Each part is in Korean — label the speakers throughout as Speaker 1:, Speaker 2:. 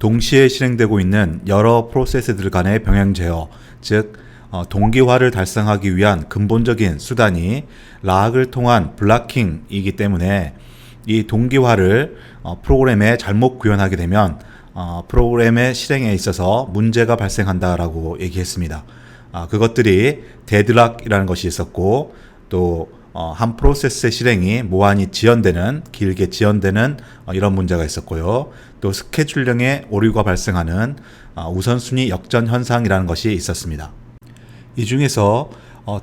Speaker 1: 동시에 실행되고 있는 여러 프로세스들 간의 병행 제어, 즉 동기화를 달성하기 위한 근본적인 수단이 락을 통한 블락킹이기 때문에 이 동기화를 프로그램에 잘못 구현하게 되면 프로그램의 실행에 있어서 문제가 발생한다라고 얘기했습니다. 그것들이 데드락이라는 것이 있었고, 또 한 프로세스의 실행이 무한히 지연되는, 길게 지연되는 이런 문제가 있었고요. 또 스케줄령의 오류가 발생하는 우선순위 역전 현상이라는 것이 있었습니다. 이 중에서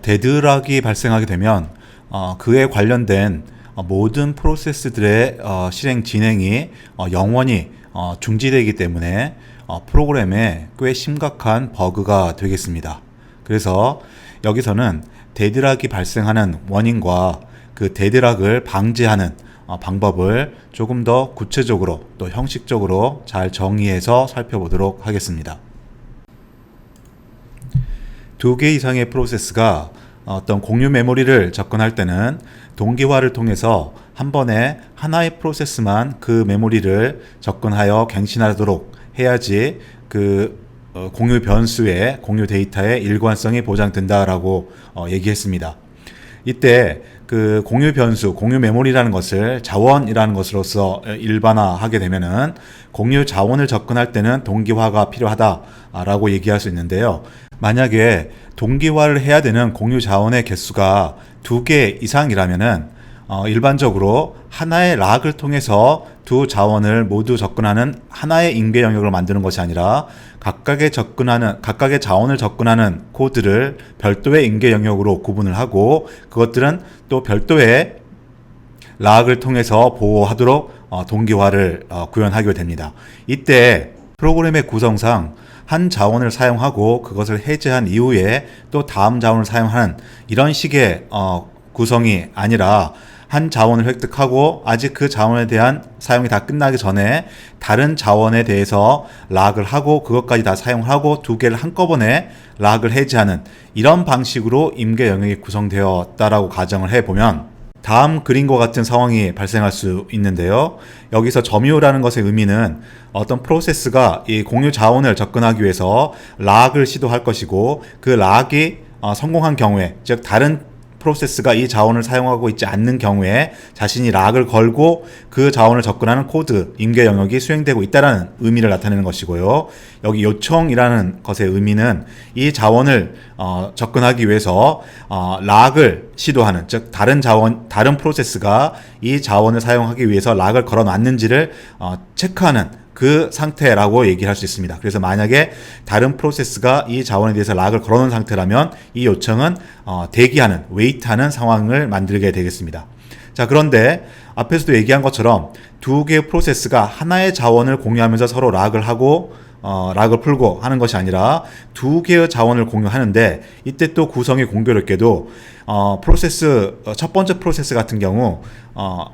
Speaker 1: 데드락이 발생하게 되면 그에 관련된 모든 프로세스들의 실행 진행이 영원히 중지되기 때문에 프로그램에 꽤 심각한 버그가 되겠습니다. 그래서 여기서는 데드락이 발생하는 원인과 그 데드락을 방지하는 방법을 조금 더 구체적으로 또 형식적으로 잘 정의해서 살펴보도록 하겠습니다. 두 개 이상의 프로세스가 어떤 공유 메모리를 접근할 때는 동기화를 통해서 한 번에 하나의 프로세스만 그 메모리를 접근하여 갱신하도록 해야지 그 공유 변수의 공유 데이터의 일관성이 보장된다라고 얘기했습니다. 이때 그 공유 변수, 공유 메모리라는 것을 자원이라는 것으로서 일반화하게 되면은 공유 자원을 접근할 때는 동기화가 필요하다라고 얘기할 수 있는데요. 만약에 동기화를 해야 되는 공유 자원의 개수가 2개 이상이라면은 일반적으로 하나의 락을 통해서 두 자원을 모두 접근하는 하나의 인계 영역을 만드는 것이 아니라 각각의 자원을 접근하는 코드를 별도의 인계 영역으로 구분을 하고 그것들은 또 별도의 락을 통해서 보호하도록 동기화를 구현하게 됩니다. 이때 프로그램의 구성상 한 자원을 사용하고 그것을 해제한 이후에 또 다음 자원을 사용하는 이런 식의 구성이 아니라 한 자원을 획득하고 아직 그 자원에 대한 사용이 다 끝나기 전에 다른 자원에 대해서 락을 하고 그것까지 다 사용하고 2개를 한꺼번에 락을 해제하는 이런 방식으로 임계 영역이 구성되었다라고 가정을 해보면 다음 그림과 같은 상황이 발생할 수 있는데요. 여기서 점유라는 것의 의미는 어떤 프로세스가 이 공유 자원을 접근하기 위해서 락을 시도할 것이고 그 락이 성공한 경우에, 즉 다른 프로세스가 이 자원을 사용하고 있지 않는 경우에 자신이 락을 걸고 그 자원을 접근하는 코드, 임계 영역이 수행되고 있다는 의미를 나타내는 것이고요. 여기 요청이라는 것의 의미는 이 자원을 접근하기 위해서 락을 시도하는, 즉 다른 프로세스가 이 자원을 사용하기 위해서 락을 걸어 놨는지를 체크하는 그 상태라고 얘기할 수 있습니다. 그래서 만약에 다른 프로세스가 이 자원에 대해서 락을 걸어놓은 상태라면 이 요청은 대기하는, 웨이트하는 상황을 만들게 되겠습니다. 자, 그런데 앞에서도 얘기한 것처럼 2개의 프로세스가 하나의 자원을 공유하면서 서로 락을 하고 락을 풀고 하는 것이 아니라 2개의 자원을 공유하는데 이때 또 구성이 공교롭게도 첫 번째 프로세스 같은 경우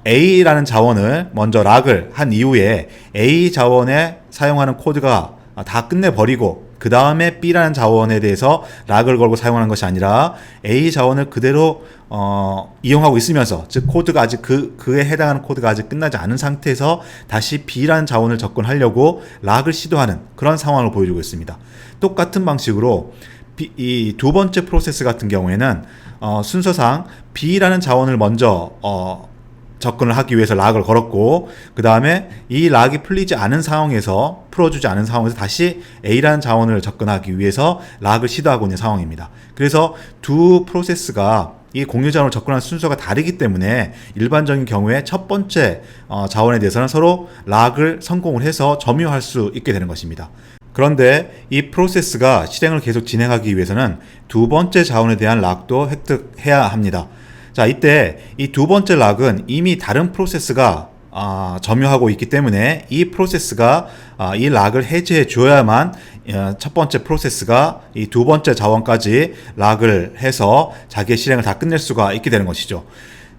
Speaker 1: A라는 자원을 먼저 락을 한 이후에 A 자원에 사용하는 코드가 다 끝내버리고 그 다음에 B라는 자원에 대해서 락을 걸고 사용하는 것이 아니라 A 자원을 그대로 이용하고 있으면서, 즉 코드가 아직 그에 해당하는 코드가 아직 끝나지 않은 상태에서 다시 B라는 자원을 접근하려고 락을 시도하는 그런 상황을 보여주고 있습니다. 똑같은 방식으로 이 두 번째 프로세스 같은 경우에는 순서상 B라는 자원을 먼저 접근을 하기 위해서 락을 걸었고 그 다음에 이 락이 풀리지 않은 상황에서, 풀어주지 않은 상황에서 다시 A라는 자원을 접근하기 위해서 락을 시도하고 있는 상황입니다. 그래서 두 프로세스가 이 공유 자원을 접근하는 순서가 다르기 때문에 일반적인 경우에 첫 번째 자원에 대해서는 서로 락을 성공을 해서 점유할 수 있게 되는 것입니다. 그런데 이 프로세스가 실행을 계속 진행하기 위해서는 두 번째 자원에 대한 락도 획득해야 합니다. 자, 이때 이 두 번째 락은 이미 다른 프로세스가 점유하고 있기 때문에 이 프로세스가 이 락을 해제해 줘야만 첫 번째 프로세스가 이 두 번째 자원까지 락을 해서 자기의 실행을 다 끝낼 수가 있게 되는 것이죠.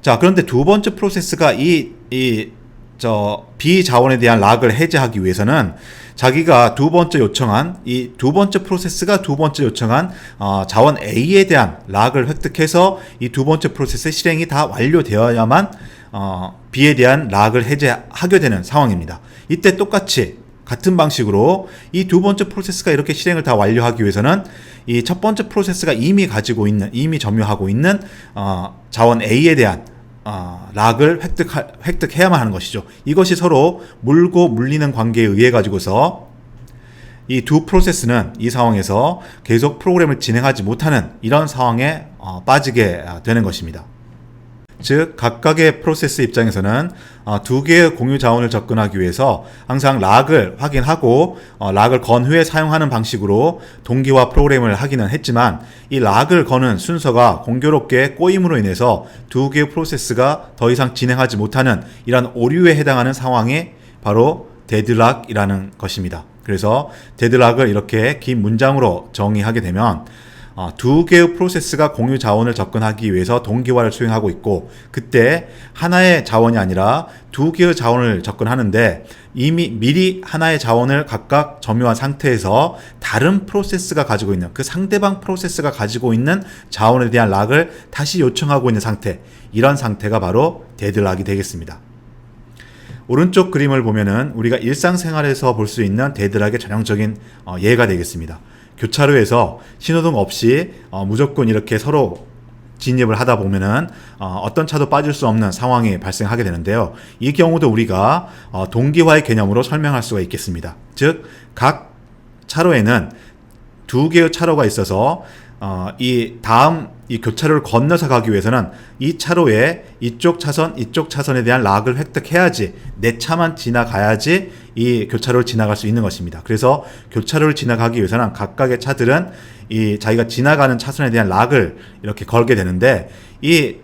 Speaker 1: 자, 그런데 두 번째 프로세스가 B 자원에 대한 락을 해제하기 위해서는 자기가 이 두 번째 프로세스가 두 번째 요청한 자원 A에 대한 락을 획득해서 이 두 번째 프로세스의 실행이 다 완료되어야만 B에 대한 락을 해제하게 되는 상황입니다. 이때 똑같이 같은 방식으로 이 두 번째 프로세스가 이렇게 실행을 다 완료하기 위해서는 이 첫 번째 프로세스가 이미 가지고 있는, 이미 점유하고 있는 자원 A에 대한 락을 획득해야만 하는 것이죠. 이것이 서로 물고 물리는 관계에 의해 가지고서 이 두 프로세스는 이 상황에서 계속 프로그램을 진행하지 못하는 이런 상황에 빠지게 되는 것입니다. 즉 각각의 프로세스 입장에서는 두 개의 공유 자원을 접근하기 위해서 항상 락을 확인하고 락을 건 후에 사용하는 방식으로 동기화 프로그램을 하기는 했지만, 이 락을 거는 순서가 공교롭게 꼬임으로 인해서 두 개의 프로세스가 더 이상 진행하지 못하는 이런 오류에 해당하는 상황이 바로 데드락이라는 것입니다. 그래서 데드락을 이렇게 긴 문장으로 정의하게 되면 두 개의 프로세스가 공유 자원을 접근하기 위해서 동기화를 수행하고 있고, 그때 하나의 자원이 아니라 두 개의 자원을 접근하는데 이미 미리 하나의 자원을 각각 점유한 상태에서 다른 프로세스가 가지고 있는, 그 상대방 프로세스가 가지고 있는 자원에 대한 락을 다시 요청하고 있는 상태, 이런 상태가 바로 데드락이 되겠습니다. 오른쪽 그림을 보면은 우리가 일상생활에서 볼 수 있는 데드락의 전형적인 예가 되겠습니다. 교차로에서 신호등 없이 무조건 이렇게 서로 진입을 하다 보면은 어떤 차도 빠질 수 없는 상황이 발생하게 되는데요. 이 경우도 우리가 동기화의 개념으로 설명할 수가 있겠습니다. 즉 각 차로에는 두 개의 차로가 있어서 이 교차로를 건너서 가기 위해서는 이 차로에 이쪽 차선에 대한 락을 획득해야지, 내 차만 지나가야지 이 교차로를 지나갈 수 있는 것입니다. 그래서 교차로를 지나가기 위해서는 각각의 차들은 이 자기가 지나가는 차선에 대한 락을 이렇게 걸게 되는데, 이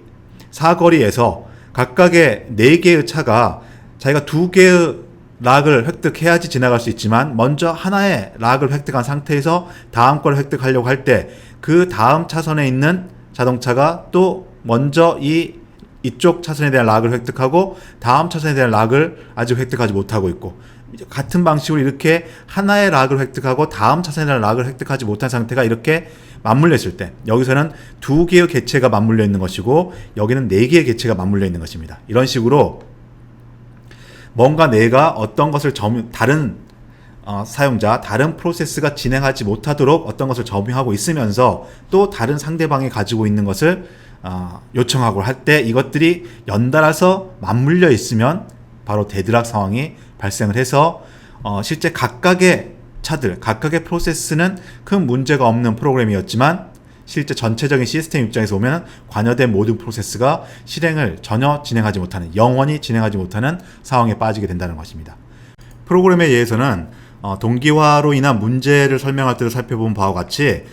Speaker 1: 사거리에서 각각의 4개의 차가 자기가 2개의 락을 획득해야지 지나갈 수 있지만, 먼저 하나의 락을 획득한 상태에서 다음 걸 획득하려고 할 때 그 다음 차선에 있는 자동차가 또 먼저 이쪽 차선에 대한 락을 획득하고 다음 차선에 대한 락을 아직 획득하지 못하고 있고, 같은 방식으로 이렇게 하나의 락을 획득하고 다음 차선에 대한 락을 획득하지 못한 상태가 이렇게 맞물려 있을 때, 여기서는 2개의 객체가 맞물려 있는 것이고 여기는 4개의 객체가 맞물려 있는 것입니다. 이런 식으로 뭔가 내가 어떤 것을 다른 사용자, 다른 프로세스가 진행하지 못하도록 어떤 것을 점유하고 있으면서 또 다른 상대방이 가지고 있는 것을 요청하고 할 때 이것들이 연달아서 맞물려 있으면 바로 데드락 상황이 발생을 해서 실제 각각의 차들, 각각의 프로세스는 큰 문제가 없는 프로그램이었지만 실제 전체적인 시스템 입장에서 보면 관여된 모든 프로세스가 실행을 전혀 진행하지 못하는, 영원히 진행하지 못하는 상황에 빠지게 된다는 것입니다. 프로그램에 의해서는 동기화로 인한 문제를 설명할 때도 살펴본 바와 같이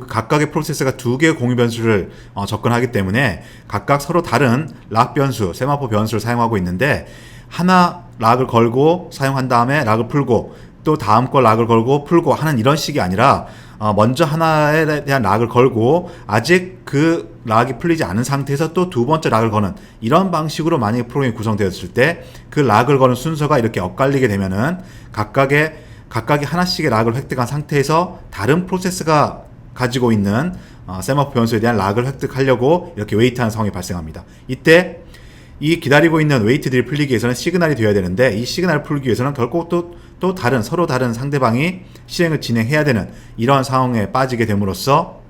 Speaker 1: 각각의 프로세스가 2개의 공유 변수를 접근하기 때문에 각각 서로 다른 락 변수, 세마포 변수를 사용하고 있는데, 하나 락을 걸고 사용한 다음에 락을 풀고 또 다음 거 락을 걸고 풀고 하는 이런 식이 아니라 먼저 하나에 대한 락을 걸고 아직 그 락이 풀리지 않은 상태에서 또 두 번째 락을 거는 이런 방식으로 만약에 프로그램이 구성되었을 때 그 락을 거는 순서가 이렇게 엇갈리게 되면은 각각이 하나씩의 락을 획득한 상태에서 다른 프로세스가 가지고 있는 세마포 변수에 대한 락을 획득하려고 이렇게 웨이트하는 상황이 발생합니다. 이때 이 기다리고 있는 웨이트들이 풀리기 위해서는 시그널이 되어야 되는데, 이 시그널을 풀기 위해서는 결국 또 서로 다른 상대방이 실행을 진행해야 되는 이러한 상황에 빠지게 됨으로써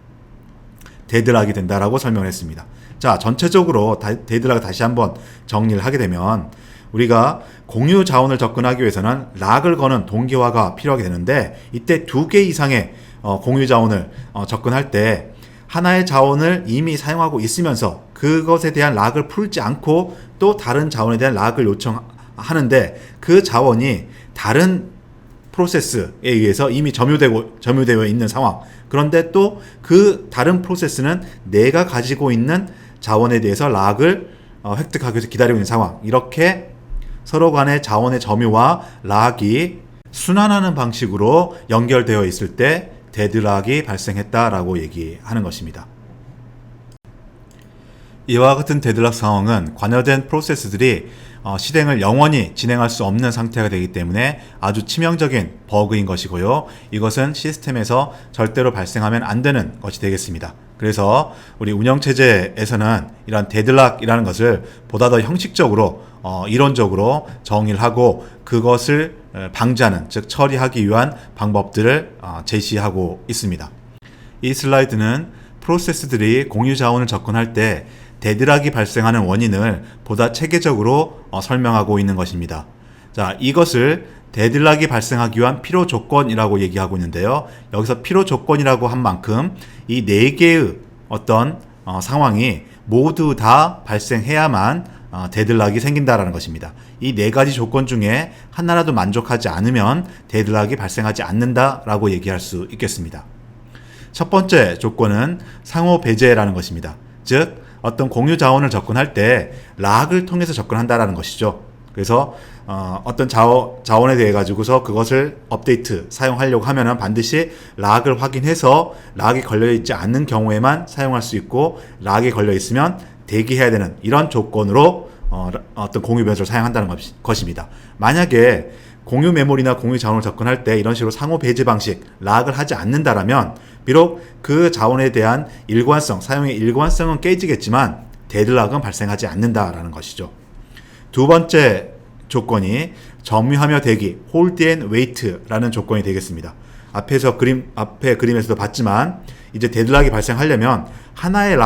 Speaker 1: 데드락이 된다라고 설명을 했습니다. 자, 전체적으로 데드락을 다시 한번 정리를 하게 되면, 우리가 공유 자원을 접근하기 위해서는 락을 거는 동기화가 필요하게 되는데, 이때 2개 이상의 공유 자원을 접근할 때 하나의 자원을 이미 사용하고 있으면서 그것에 대한 락을 풀지 않고 또 다른 자원에 대한 락을 요청하는데, 그 자원이 다른 프로세스에 의해서 이미 점유되어 있는 상황, 그런데 또 그 다른 프로세스는 내가 가지고 있는 자원에 대해서 락을 획득하기 위해서 기다리고 있는 상황, 이렇게 서로 간의 자원의 점유와 락이 순환하는 방식으로 연결되어 있을 때 데드락이 발생했다라고 얘기하는 것입니다. 이와 같은 데드락 상황은 관여된 프로세스들이 실행을 영원히 진행할 수 없는 상태가 되기 때문에 아주 치명적인 버그인 것이고요. 이것은 시스템에서 절대로 발생하면 안 되는 것이 되겠습니다. 그래서 우리 운영체제에서는 이런 데드락이라는 것을 보다 더 형식적으로 이론적으로 정의를 하고 그것을 방지하는, 즉 처리하기 위한 방법들을 제시하고 있습니다. 이 슬라이드는 프로세스들이 공유 자원을 접근할 때 데드락이 발생하는 원인을 보다 체계적으로 설명하고 있는 것입니다. 자, 이것을 데드락이 발생하기 위한 필요 조건이라고 얘기하고 있는데요. 여기서 필요 조건이라고 한 만큼 이 4개의 어떤 상황이 모두 다 발생해야만 데드락이 생긴다라는 것입니다. 이 4가지 조건 중에 하나라도 만족하지 않으면 데드락이 발생하지 않는다라고 얘기할 수 있겠습니다. 첫 번째 조건은 상호 배제라는 것입니다. 즉 어떤 공유 자원을 접근할 때 락을 통해서 접근한다라는 것이죠. 그래서 어떤 자원에 대해 가지고서 그것을 업데이트 사용하려고 하면은 반드시 락을 확인해서 락이 걸려 있지 않는 경우에만 사용할 수 있고, 락이 걸려 있으면 대기해야 되는 이런 조건으로 어떤 공유 변수를 사용한다는 것입니다. 만약에 공유 메모리나 공유 자원을 접근할 때 이런 식으로 상호 배제 방식, 락을 하지 않는다라면 비록 그 자원에 대한 일관성, 사용의 일관성은 깨지겠지만 데드락은 발생하지 않는다라는 것이죠. 두 번째 조건이 점유하며 대기, hold and wait라는 조건이 되겠습니다. 앞에 그림에서도 봤지만 이제 데드락이 발생하려면 하나의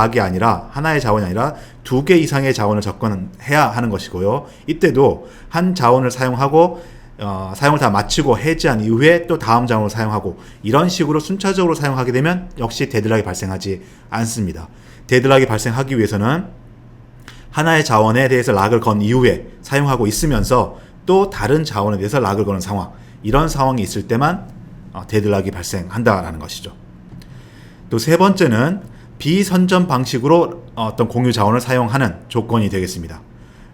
Speaker 1: 자원이 아니라 2개 이상의 자원을 접근해야 하는 것이고요. 이때도 한 자원을 사용하고 사용을 다 마치고 해지한 이후에 또 다음 자원을 사용하고 이런 식으로 순차적으로 사용하게 되면 역시 데드락이 발생하지 않습니다. 데드락이 발생하기 위해서는 하나의 자원에 대해서 락을 건 이후에 사용하고 있으면서 또 다른 자원에 대해서 락을 거는 상황, 이런 상황이 있을 때만 데드락이 발생한다라는 것이죠. 또 세 번째는 비선점 방식으로 어떤 공유 자원을 사용하는 조건이 되겠습니다.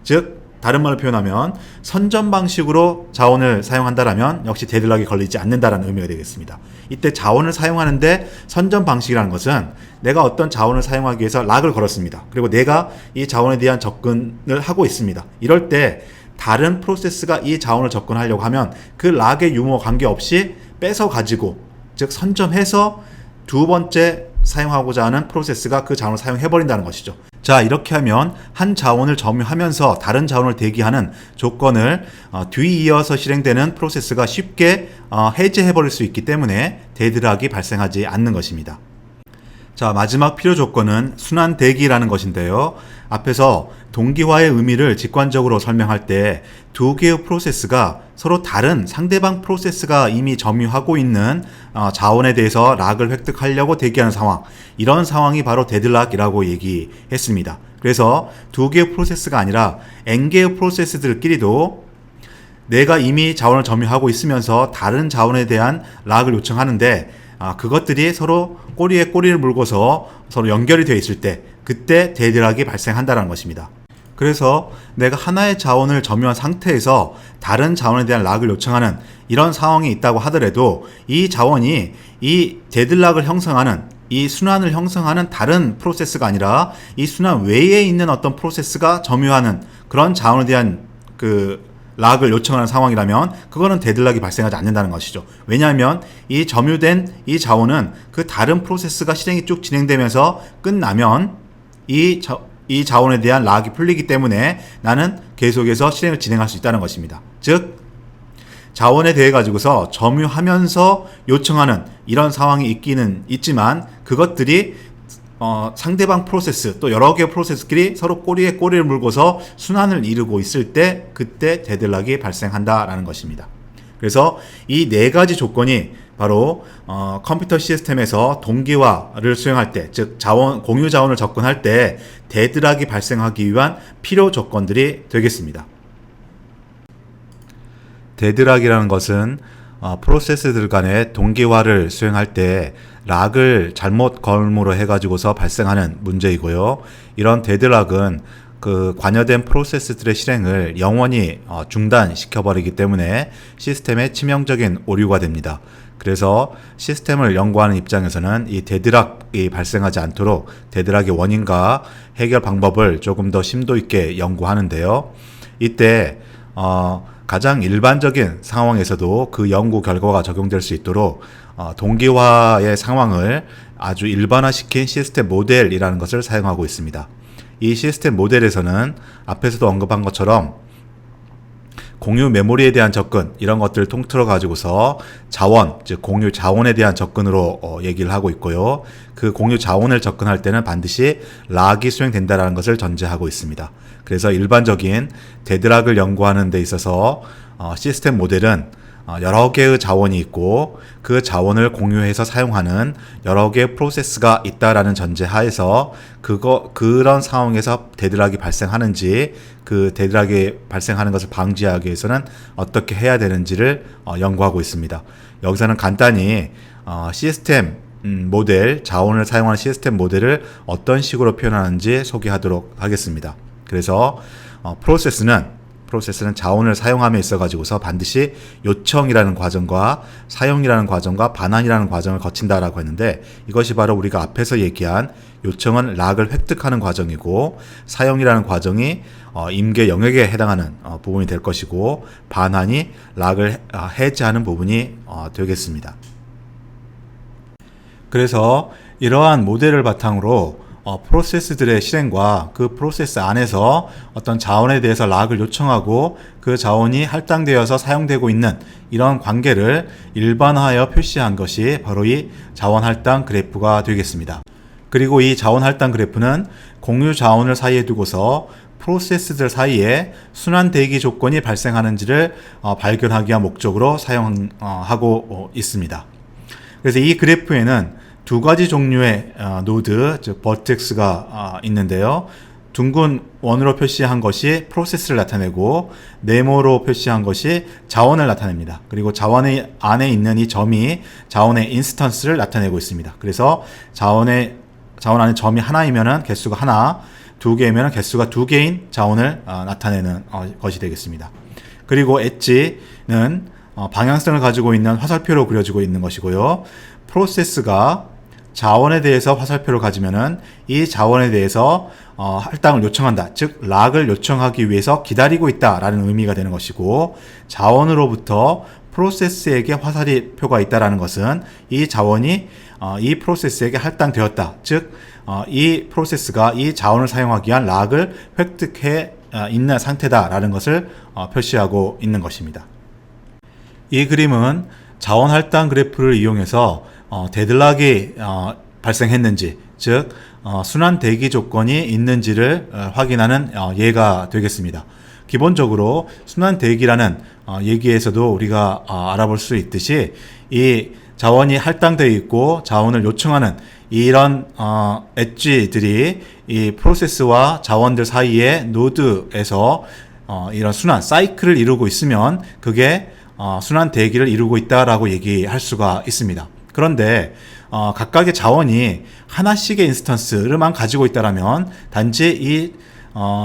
Speaker 1: 즉 다른 말로 표현하면 선점 방식으로 자원을 사용한다라면 역시 데드락이 걸리지 않는다라는 의미가 되겠습니다. 이때 자원을 사용하는데 선점 방식이라는 것은 내가 어떤 자원을 사용하기 위해서 락을 걸었습니다. 그리고 내가 이 자원에 대한 접근을 하고 있습니다. 이럴 때 다른 프로세스가 이 자원을 접근하려고 하면 그 락의 유무와 관계없이 뺏어 가지고, 즉 선점해서 두 번째 사용하고자 하는 프로세스가 그 자원을 사용해버린다는 것이죠. 자, 이렇게 하면 한 자원을 점유하면서 다른 자원을 대기하는 조건을 뒤이어서 실행되는 프로세스가 쉽게 해제해버릴 수 있기 때문에 데드락이 발생하지 않는 것입니다. 자, 마지막 필요 조건은 순환 대기라는 것인데요. 앞에서 동기화의 의미를 직관적으로 설명할 때 2개의 프로세스가 서로 다른 상대방 프로세스가 이미 점유하고 있는 자원에 대해서 락을 획득하려고 대기하는 상황, 이런 상황이 바로 데드락이라고 얘기했습니다. 그래서 2개의 프로세스가 아니라 n개의 프로세스들끼리도 내가 이미 자원을 점유하고 있으면서 다른 자원에 대한 락을 요청하는데 그것들이 서로 꼬리에 꼬리를 물고서 서로 연결이 되어 있을 때 그때 데드락이 발생한다는 것입니다. 그래서 내가 하나의 자원을 점유한 상태에서 다른 자원에 대한 락을 요청하는 이런 상황이 있다고 하더라도 이 자원이 이 데드락을 형성하는, 이 순환을 형성하는 다른 프로세스가 아니라 이 순환 외에 있는 어떤 프로세스가 점유하는 그런 자원에 대한 락을 요청하는 상황이라면 그거는 데드락이 발생하지 않는다는 것이죠. 왜냐하면 이 점유된 이 자원은 그 다른 프로세스가 실행이 쭉 진행되면서 끝나면 이 자원에 대한 락이 풀리기 때문에 나는 계속해서 실행을 진행할 수 있다는 것입니다. 즉 자원에 대해 가지고서 점유하면서 요청하는 이런 상황이 있기는 있지만 그것들이 상대방 프로세스 또 여러 개의 프로세스끼리 서로 꼬리에 꼬리를 물고서 순환을 이루고 있을 때 그때 데드락이 발생한다라는 것입니다. 그래서 이 4가지 조건이 바로 컴퓨터 시스템에서 동기화를 수행할 때, 즉 공유 자원을 접근할 때 데드락이 발생하기 위한 필요 조건들이 되겠습니다. 데드락이라는 것은 프로세스들 간의 동기화를 수행할 때 락을 잘못 걸음으로 해가지고서 발생하는 문제이고요. 이런 데드락은 그 관여된 프로세스들의 실행을 영원히 중단시켜버리기 때문에 시스템에 치명적인 오류가 됩니다. 그래서 시스템을 연구하는 입장에서는 이 데드락이 발생하지 않도록 데드락의 원인과 해결 방법을 조금 더 심도 있게 연구하는데요. 이때 가장 일반적인 상황에서도 그 연구 결과가 적용될 수 있도록 동기화의 상황을 아주 일반화시킨 시스템 모델이라는 것을 사용하고 있습니다. 이 시스템 모델에서는 앞에서도 언급한 것처럼 공유 메모리에 대한 접근 이런 것들을 통틀어 가지고서 자원, 즉 공유 자원에 대한 접근으로 얘기를 하고 있고요. 그 공유 자원을 접근할 때는 반드시 락이 수행된다라는 것을 전제하고 있습니다. 그래서 일반적인 데드락을 연구하는 데 있어서 시스템 모델은 여러 개의 자원이 있고 그 자원을 공유해서 사용하는 여러 개의 프로세스가 있다라는 전제 하에서 그런 상황에서 데드락이 발생하는지 그 데드락이 발생하는 것을 방지하기 위해서는 어떻게 해야 되는지를 연구하고 있습니다. 여기서는 간단히 시스템 모델, 자원을 사용하는 시스템 모델을 어떤 식으로 표현하는지 소개하도록 하겠습니다. 그래서 프로세스는 자원을 사용함에 있어 가지고서 반드시 요청이라는 과정과 사용이라는 과정과 반환이라는 과정을 거친다라고 했는데, 이것이 바로 우리가 앞에서 얘기한 요청은 락을 획득하는 과정이고 사용이라는 과정이 임계 영역에 해당하는 부분이 될 것이고 반환이 락을 해제하는 부분이 되겠습니다. 그래서 이러한 모델을 바탕으로 프로세스들의 실행과 그 프로세스 안에서 어떤 자원에 대해서 락을 요청하고 그 자원이 할당되어서 사용되고 있는 이런 관계를 일반화하여 표시한 것이 바로 이 자원 할당 그래프가 되겠습니다. 그리고 이 자원 할당 그래프는 공유 자원을 사이에 두고서 프로세스들 사이에 순환 대기 조건이 발생하는지를 발견하기 위한 목적으로 사용하고 있습니다. 그래서 이 그래프에는 두 가지 종류의 노드, 즉 버텍스가 있는데요. 둥근 원으로 표시한 것이 프로세스를 나타내고 네모로 표시한 것이 자원을 나타냅니다. 그리고 자원 안에 있는 이 점이 자원의 인스턴스를 나타내고 있습니다. 그래서 자원 안에 점이 하나이면은 개수가 하나, 두 개이면 개수가 두 개인 자원을 나타내는 것이 되겠습니다. 그리고 엣지는 방향성을 가지고 있는 화살표로 그려지고 있는 것이고요. 프로세스가 자원에 대해서 화살표를 가지면은 이 자원에 대해서 할당을 요청한다, 즉 락을 요청하기 위해서 기다리고 있다라는 의미가 되는 것이고, 자원으로부터 프로세스에게 화살표가 있다라는 것은 이 자원이 이 프로세스에게 할당되었다, 즉 이 프로세스가 이 자원을 사용하기 위한 락을 획득해 있는 상태다라는 것을 표시하고 있는 것입니다. 이 그림은 자원 할당 그래프를 이용해서 데드락이 발생했는지, 즉 순환 대기 조건이 있는지를 확인하는 예가 되겠습니다. 기본적으로 순환 대기라는 얘기에서도 우리가 알아볼 수 있듯이 이 자원이 할당되어 있고 자원을 요청하는 이런 엣지들이 이 프로세스와 자원들 사이의 노드에서 이런 순환 사이클을 이루고 있으면 그게 순환 대기를 이루고 있다라고 얘기할 수가 있습니다. 그런데 각각의 자원이 하나씩의 인스턴스를만 가지고 있다라면 단지 이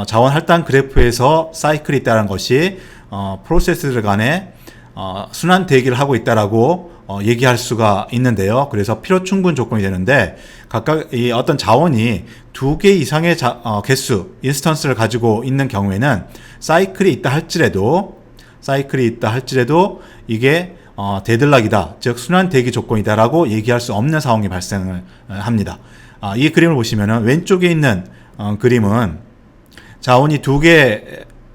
Speaker 1: 자원 할당 그래프에서 사이클이 있다는 것이 프로세스들 간에 순환 대기를 하고 있다라고 얘기할 수가 있는데요. 그래서 필요 충분 조건이 되는데, 각각 이 어떤 자원이 두 개 이상의 개수 인스턴스를 가지고 있는 경우에는 사이클이 있다 할지라도 이게 데드락이다, 즉 순환 대기 조건이다라고 얘기할 수 없는 상황이 발생을 합니다. 이 그림을 보시면은 왼쪽에 있는 그림은 자원이 두 개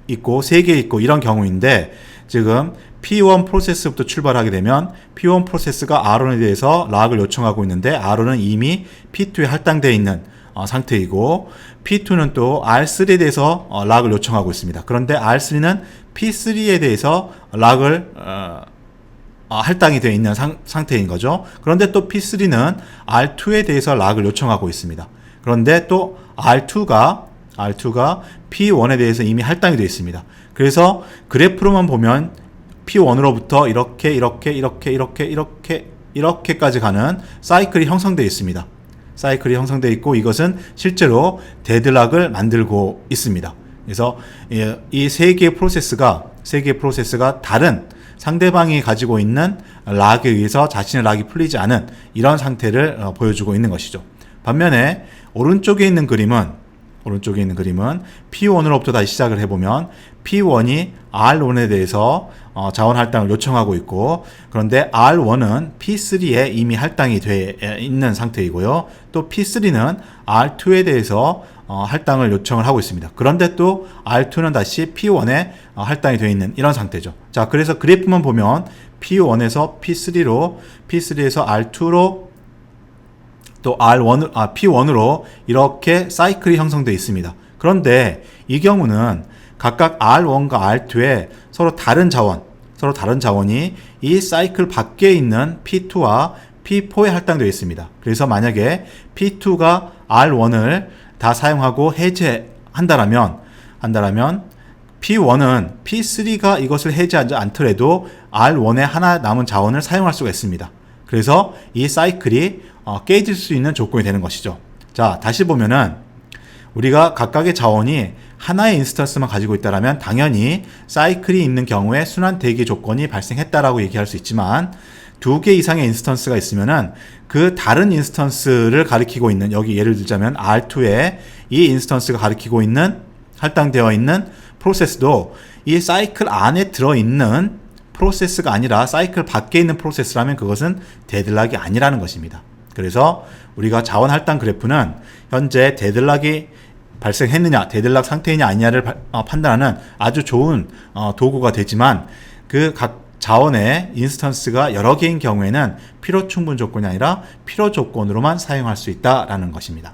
Speaker 1: 있고 세 개 있고 이런 경우인데, 지금 P1 프로세스부터 출발하게 되면 P1 프로세스가 R1에 대해서 락을 요청하고 있는데 R1은 이미 P2에 할당되어 있는 상태이고, P2는 또 R3에 대해서 락을 요청하고 있습니다. 그런데 R3는 P3에 대해서 락을 할당이 되어 있는 상태인 거죠. 그런데 또 P3는 R2에 대해서 락을 요청하고 있습니다. 그런데 또 R2가 P1에 대해서 이미 할당이 되어 있습니다. 그래서 그래프로만 보면 P1으로부터 이렇게까지 가는 사이클이 형성되어 있습니다. 사이클이 형성되어 있고, 이것은 실제로 데드락을 만들고 있습니다. 그래서 이 세 개의 프로세스가 다른 상대방이 가지고 있는 락에 의해서 자신의 락이 풀리지 않은 이런 상태를 보여주고 있는 것이죠. 반면에 오른쪽에 있는 그림은 P1으로부터 다시 시작을 해보면 P1이 R1에 대해서 자원 할당을 요청하고 있고, 그런데 R1은 P3에 이미 할당이 돼 있는 상태이고요. 또 P3는 R2에 대해서 할당을 요청을 하고 있습니다. 그런데 또 R2는 다시 P1에 할당이 되어 있는 이런 상태죠. 자, 그래서 그래프만 보면 P1에서 P3로, P3에서 R2로 또 P1으로 이렇게 사이클이 형성되어 있습니다. 그런데 이 경우는 각각 R1과 R2에 서로 다른 자원이 이 사이클 밖에 있는 P2와 P4에 할당되어 있습니다. 그래서 만약에 P2가 R1을 다 사용하고 해제한다라면 P1은 P3가 이것을 해제하지 않더라도 R1에 하나 남은 자원을 사용할 수가 있습니다. 그래서 이 사이클이 깨질 수 있는 조건이 되는 것이죠. 자, 다시 보면은 우리가 각각의 자원이 하나의 인스턴스만 가지고 있다면 당연히 사이클이 있는 경우에 순환 대기 조건이 발생했다라고 얘기할 수 있지만 두 개 이상의 인스턴스가 있으면은 그 다른 인스턴스를 가리키고 있는, 여기 예를 들자면 R2에 이 인스턴스가 가리키고 있는 할당되어 있는 프로세스도 이 사이클 안에 들어있는 프로세스가 아니라 사이클 밖에 있는 프로세스라면 그것은 데드락이 아니라는 것입니다. 그래서 우리가 자원 할당 그래프는 현재 데드락이 발생했느냐, 데드락 상태이냐 아니냐를 판단하는 아주 좋은 도구가 되지만 그 각 자원의 인스턴스가 여러 개인 경우에는 필요 충분 조건이 아니라 필요 조건으로만 사용할 수 있다라는 것입니다.